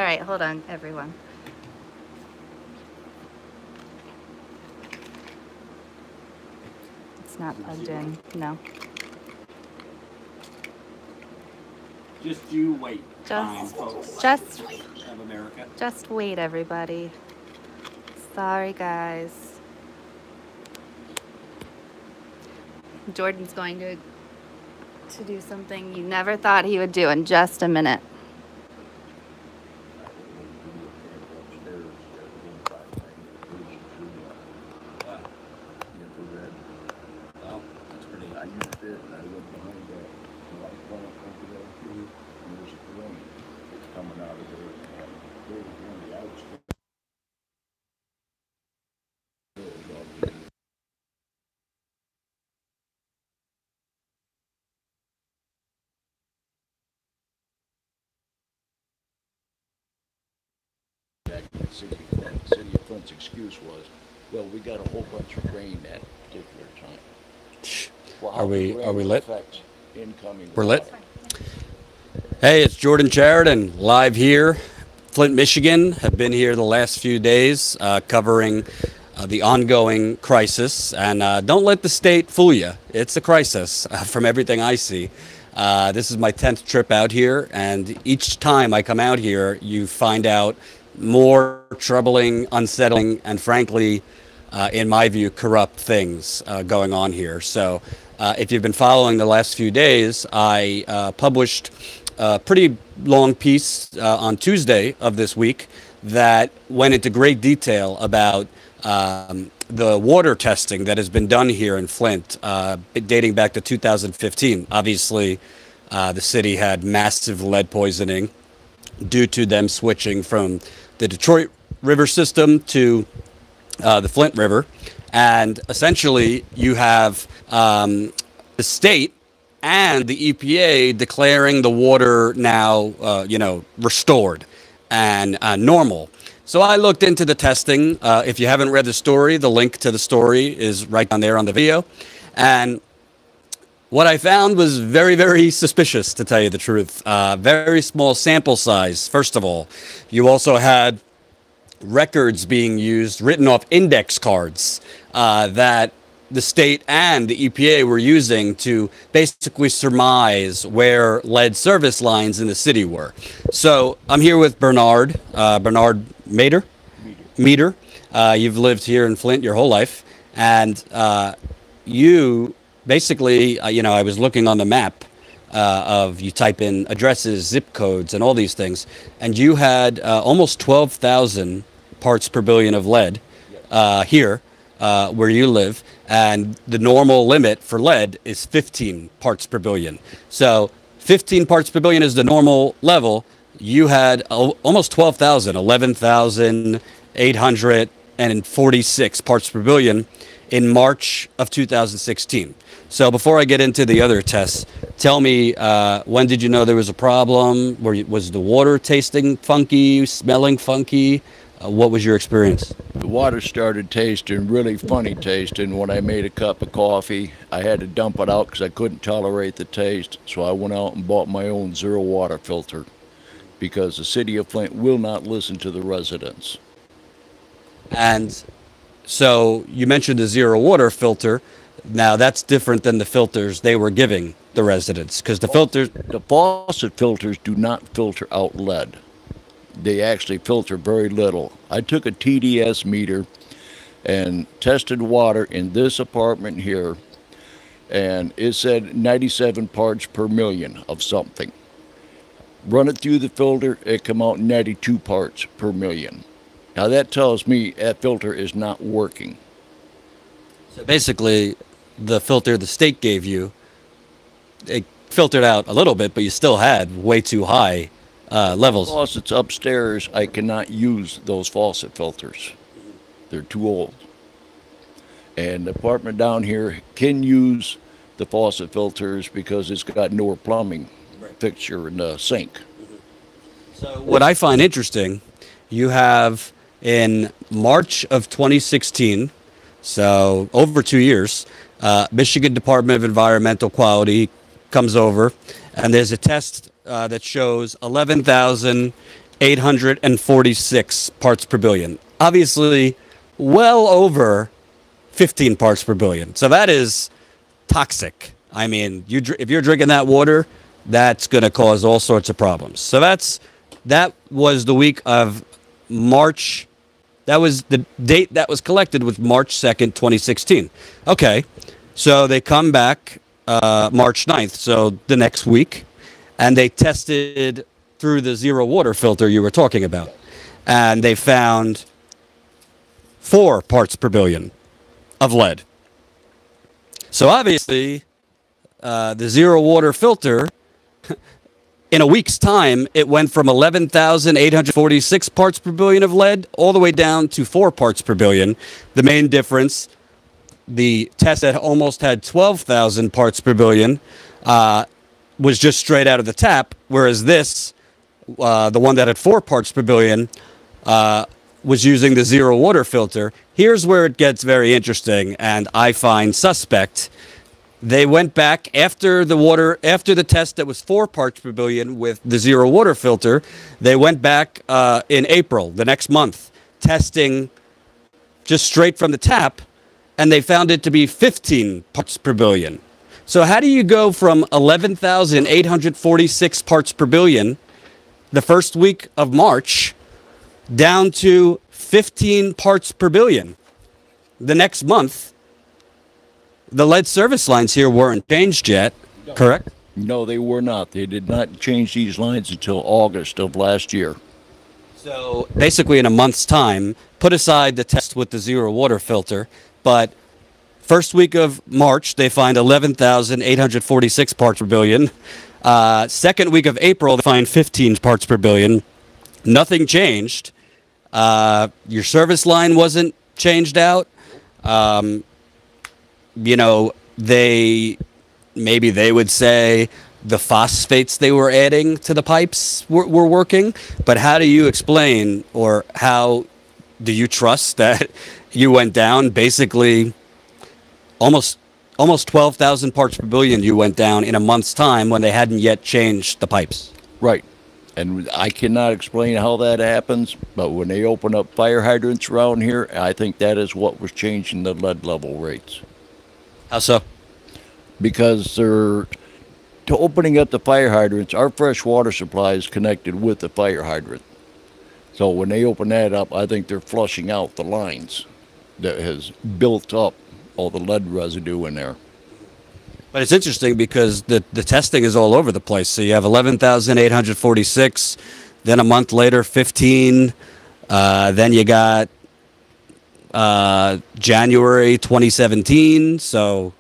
All right, hold on, everyone. It's not plugged in. No. Just you wait. Fine, Just, folks just, of America. just wait, everybody. Sorry, guys. Jordan's going to do something you never thought he would do in just a minute. Well, that's pretty. I used it and I went behind the light plant over there. And there's a room that's coming out of there. And there was one of the outskirts. Back in the city of Flint. City of Flint's excuse was, well, we got a whole bunch of rain that particular time. Well, Are we rain lit? affects incoming We're lit. water. Hey, it's Jordan Sheridan live here, Flint, Michigan. Have been here the last few days covering the ongoing crisis. And don't let the state fool you. It's a crisis from everything I see. This is my 10th trip out here, and each time I come out here, you find out more troubling, unsettling, and frankly, in my view, corrupt things going on here. So, if you've been following the last few days, I published a pretty long piece on Tuesday of this week that went into great detail about the water testing that has been done here in Flint, dating back to 2015. Obviously, the city had massive lead poisoning due to them switching from the Detroit River system to the Flint River. And essentially, you have the state and the EPA declaring the water now, restored and normal. So I looked into the testing. If you haven't read the story, the link to the story is right down there on the video. And what I found was very, very suspicious, to tell you the truth. Very small sample size, first of all. You also had records being used, written off index cards that the state and the EPA were using to basically surmise where lead service lines in the city were. So I'm here with Bernard Mader. Meter. You've lived here in Flint your whole life, and you basically, I was looking on the map you type in addresses, zip codes, and all these things, and you had almost 12,000 parts per billion of lead here where you live, and the normal limit for lead is 15 parts per billion. So 15 parts per billion is the normal level. You had almost 12,000, 11,846 parts per billion in March of 2016. So before I get into the other tests, tell me, when did you know there was a problem? Was the water tasting funky, smelling funky? What was your experience? The water started tasting really funny tasting when I made a cup of coffee. I had to dump it out because I couldn't tolerate the taste. So I went out and bought my own zero water filter because the city of Flint will not listen to the residents. And so you mentioned the zero water filter. Now that's different than the filters they were giving the residents, because the filters... The faucet filters do not filter out lead. They actually filter very little. I took a TDS meter and tested water in this apartment here, and it said 97 parts per million of something. Run it through the filter, it come out 92 parts per million. Now that tells me that filter is not working. So basically, the filter the state gave you, it filtered out a little bit, but you still had way too high levels. Faucets upstairs, I cannot use those faucet filters. They're too old. And the apartment down here can use the faucet filters because it's got newer plumbing fixture in the sink. So what I find interesting, you have in March of 2016, so over 2 years, Michigan Department of Environmental Quality comes over, and there's a test that shows 11,000 846 parts per billion. Obviously, well over 15 parts per billion. So that is toxic. I mean, if you're drinking that water, that's going to cause all sorts of problems. So that was the week of March. That was the date that was collected was March 2nd, 2016. Okay, so they come back March 9th, so the next week, and they tested through the zero water filter you were talking about. And they found 4 parts per billion of lead. So obviously, the zero water filter, in a week's time, it went from 11,846 parts per billion of lead all the way down to 4 parts per billion. The main difference, the test that almost had 12,000 parts per billion was just straight out of the tap, whereas this, the one that had 4 parts per billion, was using the zero water filter. Here's where it gets very interesting and I find suspect. They went back after the test that was 4 parts per billion with the zero water filter. They went back in April, the next month, testing just straight from the tap, and they found it to be 15 parts per billion. So how do you go from 11,846 parts per billion the first week of March down to 15 parts per billion the next month? The lead service lines here weren't changed yet, correct? No, they were not. They did not change these lines until August of last year. So basically in a month's time, put aside the test with the zero water filter, but first week of March, they find 11,846 parts per billion. Second week of April, they find 15 parts per billion. Nothing changed. Your service line wasn't changed out. Maybe they would say the phosphates they were adding to the pipes were working. But how do you explain, or how do you trust that you went down basically almost 12,000 parts per billion you went down in a month's time when they hadn't yet changed the pipes? Right. And I cannot explain how that happens, but when they open up fire hydrants around here, I think that is what was changing the lead level rates. How so? Because to opening up the fire hydrants, our fresh water supply is connected with the fire hydrant. So when they open that up, I think they're flushing out the lines that has built up all the lead residue in there. But it's interesting because the testing is all over the place. So you have 11,846, then a month later, 15. Then you got January 2017. So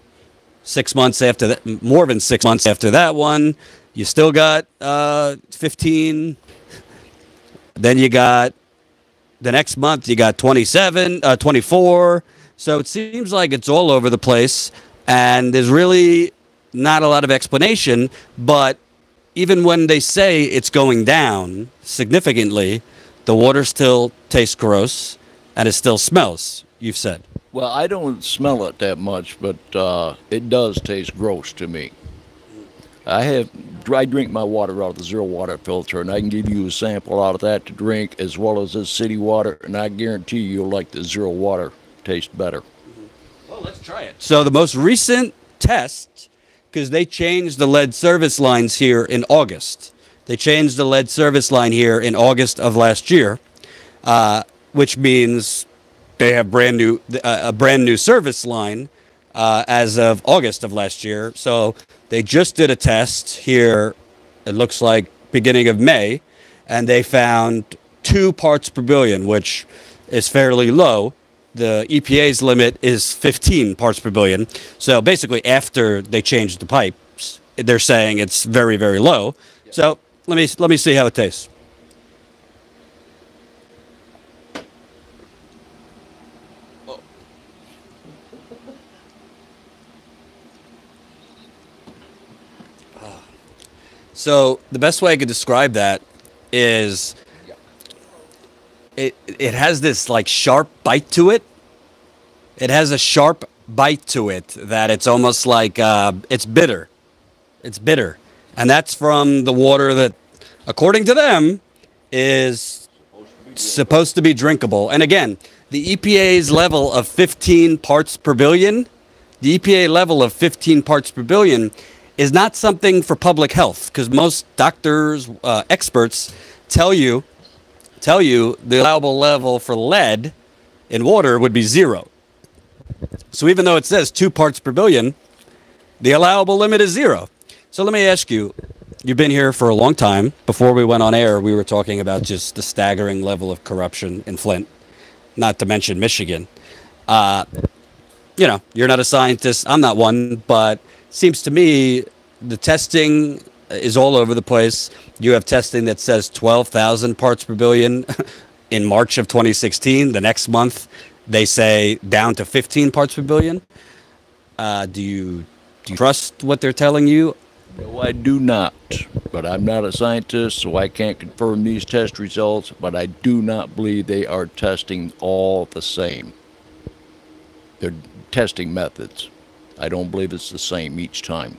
6 months after that, more than 6 months after that one, you still got 15. Then you got the next month, you got 24. So it seems like it's all over the place. And there's really not a lot of explanation, but even when they say it's going down significantly, the water still tastes gross and it still smells, you've said. Well, I don't smell it that much, but it does taste gross to me. I drink my water out of the zero water filter, and I can give you a sample out of that to drink, as well as this city water, and I guarantee you'll like the zero water taste better. Well, let's try it. So the most recent test, because they changed the lead service lines here in August. They changed the lead service line here in August of last year, which means they have a brand new service line as of August of last year. So they just did a test here, it looks like beginning of May, and they found 2 parts per billion, which is fairly low. The EPA's limit is 15 parts per billion. So basically, after they changed the pipes, they're saying it's very, very low. So let me see how it tastes. So the best way I could describe that is it has this like sharp bite to it. It has a sharp bite to it that it's almost like it's bitter. It's bitter. And that's from the water that, according to them, is supposed to be drinkable. And again, the EPA's level of 15 parts per billion, the EPA level of 15 parts per billion is not something for public health, because most doctors, experts tell you the allowable level for lead in water would be 0. So even though it says 2 parts per billion, the allowable limit is 0. So let me ask you, you've been here for a long time. Before we went on air, we were talking about just the staggering level of corruption in Flint, not to mention Michigan. You're not a scientist. I'm not one, but seems to me the testing is all over the place. You have testing that says 12,000 parts per billion in March of 2016. The next month, they say down to 15 parts per billion. Do you trust what they're telling you? No, I do not. But I'm not a scientist, so I can't confirm these test results. But I do not believe they are testing all the same. They're testing methods. I don't believe it's the same each time.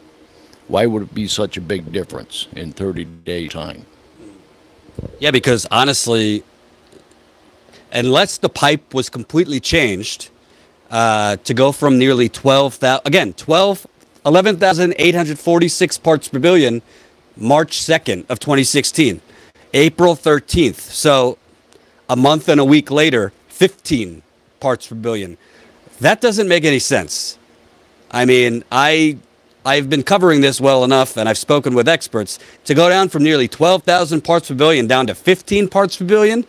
Why would it be such a big difference in 30 days' time? Yeah, because honestly, unless the pipe was completely changed, to go from nearly 11,846 parts per billion, March 2nd of 2016, April 13th. So a month and a week later, 15 parts per billion. That doesn't make any sense. I mean, I've been covering this well enough, and I've spoken with experts, to go down from nearly 12,000 parts per billion down to 15 parts per billion.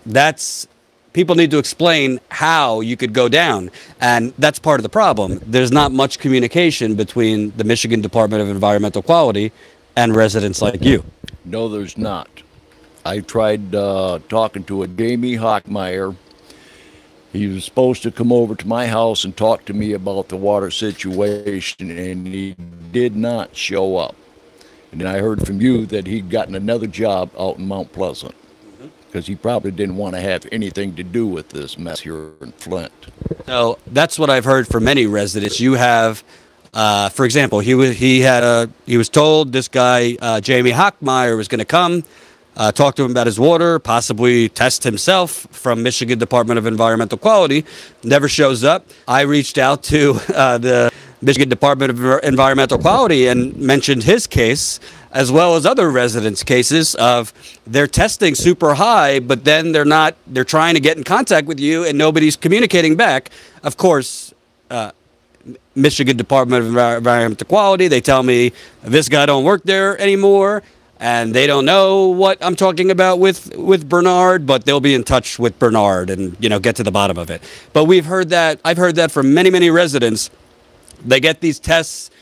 That's, people need to explain how you could go down. And that's part of the problem. There's not much communication between the Michigan Department of Environmental Quality and residents like you. No, there's not. I tried talking to a Jamie Hockmeyer. He was supposed to come over to my house and talk to me about the water situation, and he did not show up. And then I heard from you that he'd gotten another job out in Mount Pleasant, because he probably didn't want to have anything to do with this mess here in Flint. So that's what I've heard from many residents. You have, for example, he was told this guy, Jamie Hockmeyer, was going to come, talk to him about his water, possibly test himself from Michigan Department of Environmental Quality. Never shows up. I reached out to the Michigan Department of Environmental Quality and mentioned his case, as well as other residents' cases of they're testing super high, but then they're trying to get in contact with you and nobody's communicating back. Of course, Michigan Department of Environmental Quality, they tell me this guy don't work there anymore, and they don't know what I'm talking about with Bernard, but they'll be in touch with Bernard and, get to the bottom of it. But I've heard that from many, many residents. They get these tests.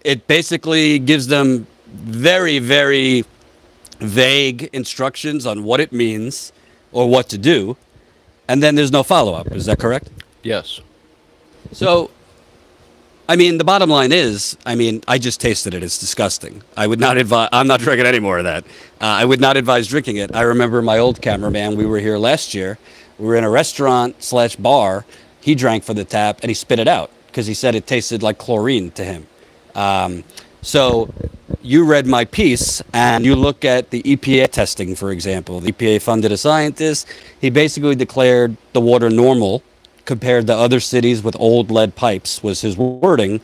It basically gives them very, very vague instructions on what it means or what to do. And then there's no follow-up. Is that correct? Yes. So, the bottom line is, I just tasted it. It's disgusting. I would not advise, I'm not drinking any more of that. I would not advise drinking it. I remember my old cameraman, we were here last year. We were in a restaurant/bar. He drank from the tap and he spit it out because he said it tasted like chlorine to him. So you read my piece and you look at the EPA testing, for example. The EPA funded a scientist. He basically declared the water normal compared to other cities with old lead pipes, was his wording,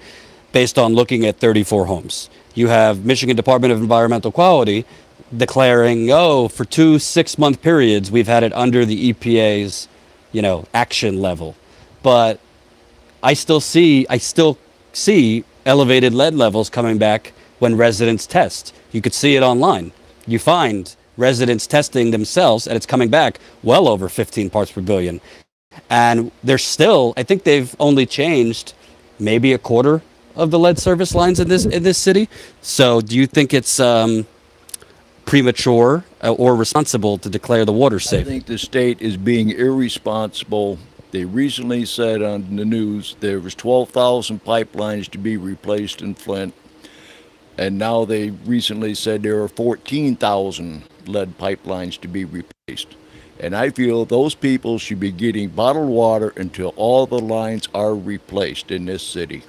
based on looking at 34 homes. You have Michigan Department of Environmental Quality declaring, for 2 6-month periods, we've had it under the EPA's, action level. But I still see elevated lead levels coming back when residents test. You could see it online. You find residents testing themselves, and it's coming back well over 15 parts per billion. And they're still, I think they've only changed maybe a quarter of the lead service lines in this city. So do you think it's premature or responsible to declare the water safe? I think the state is being irresponsible. They recently said on the news there was 12,000 pipelines to be replaced in Flint. And now they recently said there are 14,000 lead pipelines to be replaced. And I feel those people should be getting bottled water until all the lines are replaced in this city.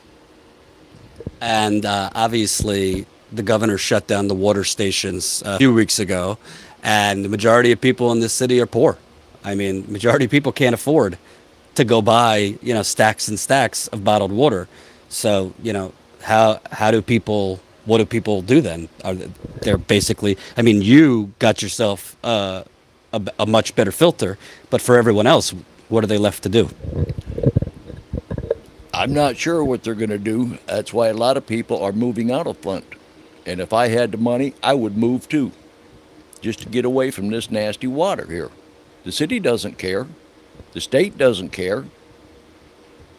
And obviously, the governor shut down the water stations a few weeks ago, and the majority of people in this city are poor. I mean, majority of people can't afford to go buy, stacks and stacks of bottled water. So, how do people? What do people do then? They're basically. I mean, you got yourself a much better filter, but for everyone else, what are they left to do? I'm not sure what they're going to do. That's why a lot of people are moving out of Flint. And if I had the money, I would move too, just to get away from this nasty water here. The city doesn't care. The state doesn't care.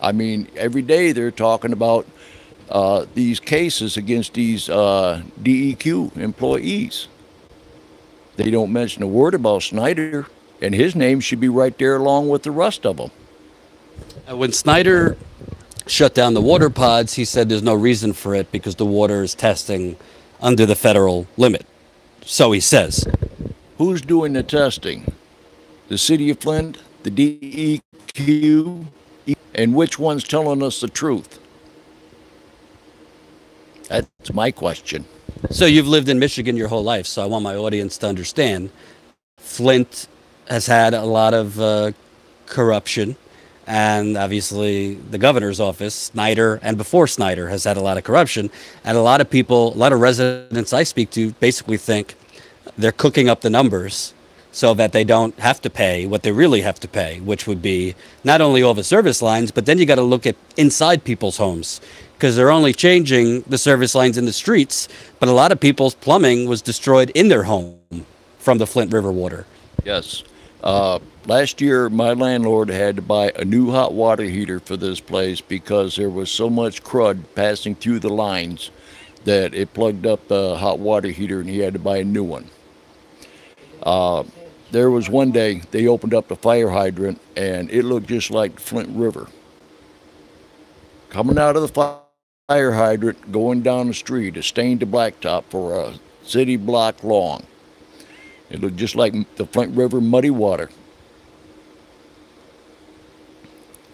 I mean, every day they're talking about these cases against these DEQ employees. They don't mention a word about Snyder, and his name should be right there along with the rest of them. When Snyder shut down the water pods, he said there's no reason for it because the water is testing under the federal limit. So he says. Who's doing the testing? The city of Flint, the DEQ, and which one's telling us the truth? That's my question. So you've lived in Michigan your whole life, so I want my audience to understand. Flint has had a lot of corruption, and obviously the governor's office, Snyder, and before Snyder, has had a lot of corruption. And a lot of people, a lot of residents I speak to basically think they're cooking up the numbers so that they don't have to pay what they really have to pay, which would be not only all the service lines, but then you got to look at inside people's homes, because they're only changing the service lines in the streets, but a lot of people's plumbing was destroyed in their home from the Flint River water. Yes. Last year, my landlord had to buy a new hot water heater for this place because there was so much crud passing through the lines that it plugged up the hot water heater, and he had to buy a new one. There was one day they opened up the fire hydrant, and it looked just like the Flint River. Coming out of the fire hydrant, going down the street, a stained to blacktop for a city block long. It looked just like the Flint River muddy water.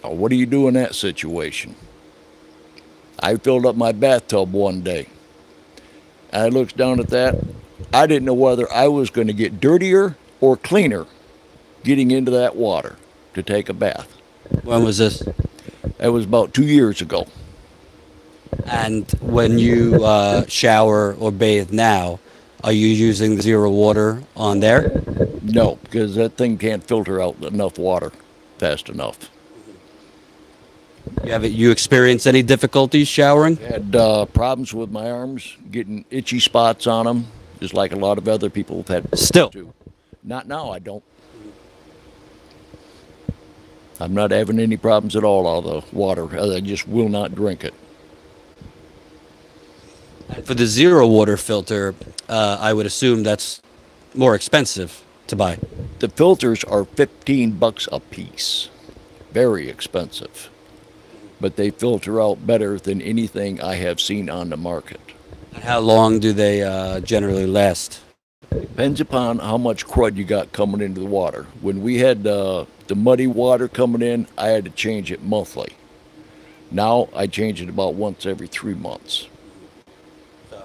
Now, what do you do in that situation? I filled up my bathtub one day. I looked down at that. I didn't know whether I was going to get dirtier or cleaner getting into that water to take a bath. When was this? That was about 2 years ago. And when you shower or bathe now, are you using the zero water on there? No, because that thing can't filter out enough water fast enough. You experience any difficulties showering? I had problems with my arms, getting itchy spots on them, just like a lot of other people have had. Still? Too. Not now, I don't. I'm not having any problems at all out of the water. I just will not drink it. For the zero water filter, I would assume that's more expensive to buy. The filters are $15 a piece. Very expensive. But they filter out better than anything I have seen on the market. How long do they generally last? Depends upon how much crud you got coming into the water. When we had the muddy water coming in, I had to change it monthly. Now I change it about once every 3 months. So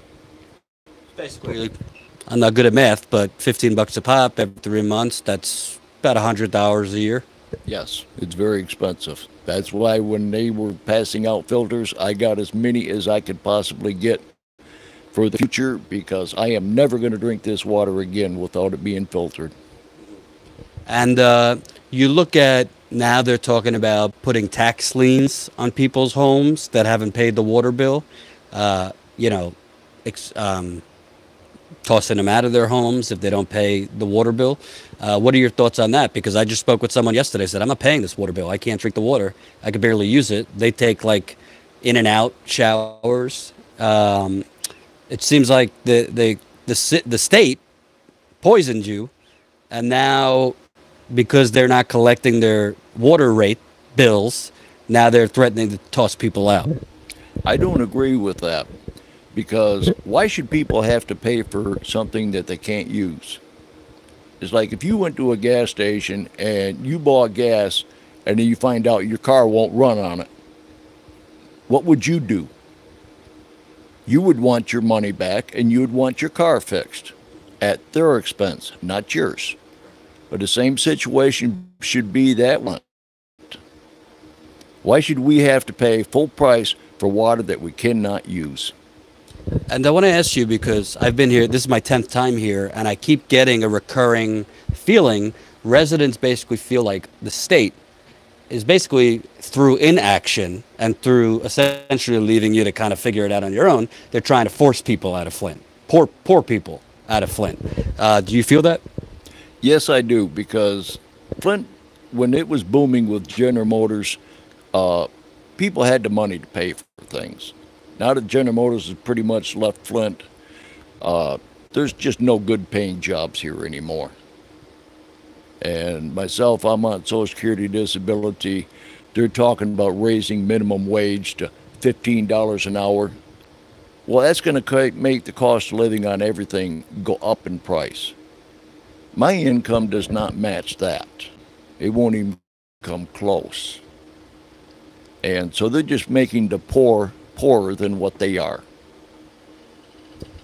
basically, I'm not good at math, but $15 a pop every 3 months, that's about $100 a year. Yes, it's very expensive. That's why when they were passing out filters, I got as many as I could possibly get for the future, because I am never going to drink this water again without it being filtered. And you look at, now they're talking about putting tax liens on people's homes that haven't paid the water bill, tossing them out of their homes if they don't pay the water bill. What are your thoughts on that? Because I just spoke with someone yesterday, said, I'm not paying this water bill. I can't drink the water. I could barely use it. They take like in and out showers. It seems like the state poisoned you, and now because they're not collecting their water rate bills, now they're threatening to toss people out. I don't agree with that, because why should people have to pay for something that they can't use? It's like if you went to a gas station and you bought gas and then you find out your car won't run on it. What would you do? You would want your money back and you would want your car fixed at their expense, not yours. But the same situation should be that one. Why should we have to pay full price for water that we cannot use? And I want to ask you because I've been here, this is my 10th time here, and I keep getting a recurring feeling. Residents basically feel like the state is basically through inaction and through essentially leaving you to kind of figure it out on your own. They're trying to force people out of Flint, poor people out of Flint. Do you feel that? Yes, I do, because Flint, when it was booming with General Motors, uh, people had the money to pay for things. Now that General Motors has pretty much left Flint, there's just no good paying jobs here anymore. And myself, I'm on Social Security disability. They're talking about raising minimum wage to $15 an hour. Well, that's going to make the cost of living on everything go up in price. My income does not match that. It won't even come close. And so they're just making the poor poorer than what they are.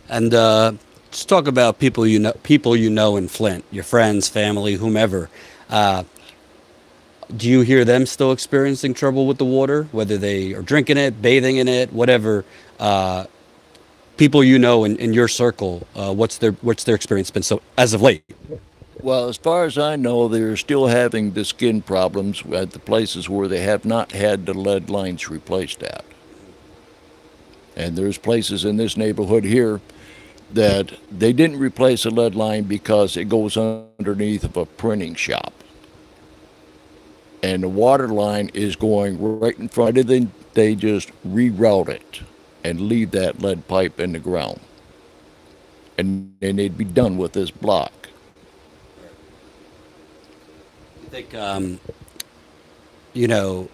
And let's talk about people you know in Flint, your friends, family, whomever. Uh, do you hear them still experiencing trouble with the water, whether they are drinking it, bathing in it, whatever? People you know in your circle, what's their experience been so as of late? Well, as far as I know, they're still having the skin problems at the places where they have not had the lead lines replaced at. And there's places in this neighborhood here that they didn't replace a lead line because it goes underneath of a printing shop. And the water line is going right in front of them. They just reroute it and leave that lead pipe in the ground. And they'd be done with this block. I think, you know,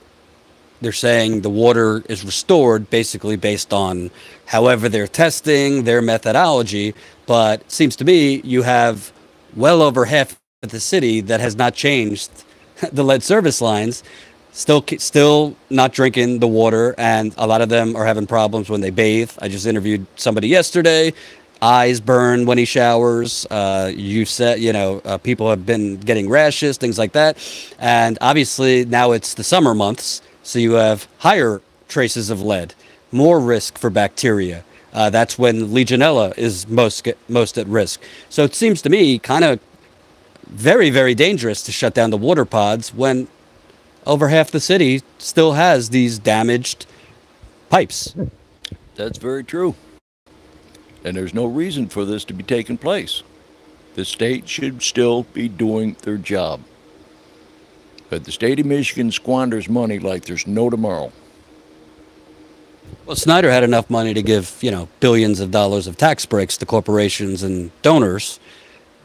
they're saying the water is restored basically based on however they're testing their methodology. But it seems to me you have well over half of the city that has not changed the lead service lines, still not drinking the water, and a lot of them are having problems when they bathe. I just interviewed somebody yesterday. Eyes burn when he showers. You said, people have been getting rashes, things like that. And obviously now it's the summer months, so you have higher traces of lead, more risk for bacteria. That's when Legionella is most at risk. So it seems to me kind of very, very dangerous to shut down the water pods when over half the city still has these damaged pipes. That's very true. And there's no reason for this to be taking place. The state should still be doing their job. But the state of Michigan squanders money like there's no tomorrow. Well, Snyder had enough money to give, billions of dollars of tax breaks to corporations and donors,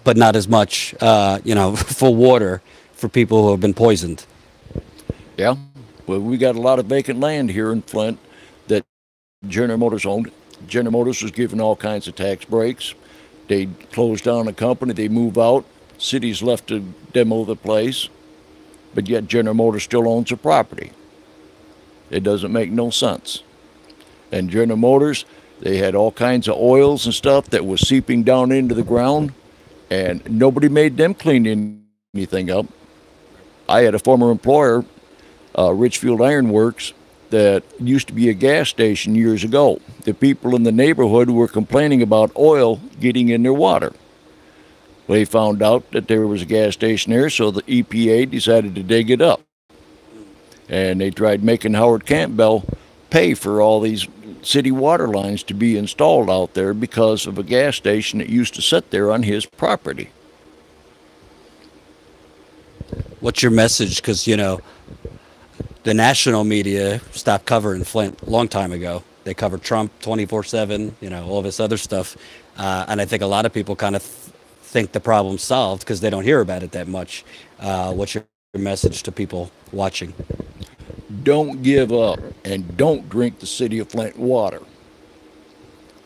but not as much, for water for people who have been poisoned. Yeah. Well, we got a lot of vacant land here in Flint that General Motors owned. General Motors was given all kinds of tax breaks. They closed down a company, they move out. City's left to demo the place, but yet General Motors still owns the property. It doesn't make no sense. And General Motors, they had all kinds of oils and stuff that was seeping down into the ground, and nobody made them clean anything up. I had a former employer, Richfield Iron Works, that used to be a gas station years ago. The people in the neighborhood were complaining about oil getting in their water. They found out that there was a gas station there, so the EPA decided to dig it up. And they tried making Howard Campbell pay for all these city water lines to be installed out there because of a gas station that used to sit there on his property. What's your message? Because, the national media stopped covering Flint a long time ago. They covered Trump 24/7, all this other stuff. And I think a lot of people kind of think the problem's solved because they don't hear about it that much. What's your message to people watching? Don't give up and don't drink the city of Flint water.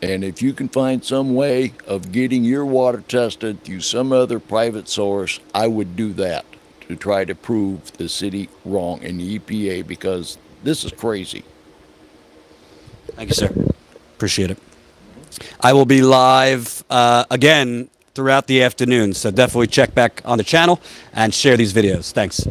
And if you can find some way of getting your water tested through some other private source, I would do that to try to prove the city wrong and the EPA, because this is crazy. Thank you, sir. Appreciate it. I will be live again throughout the afternoon. So definitely check back on the channel and share these videos. Thanks.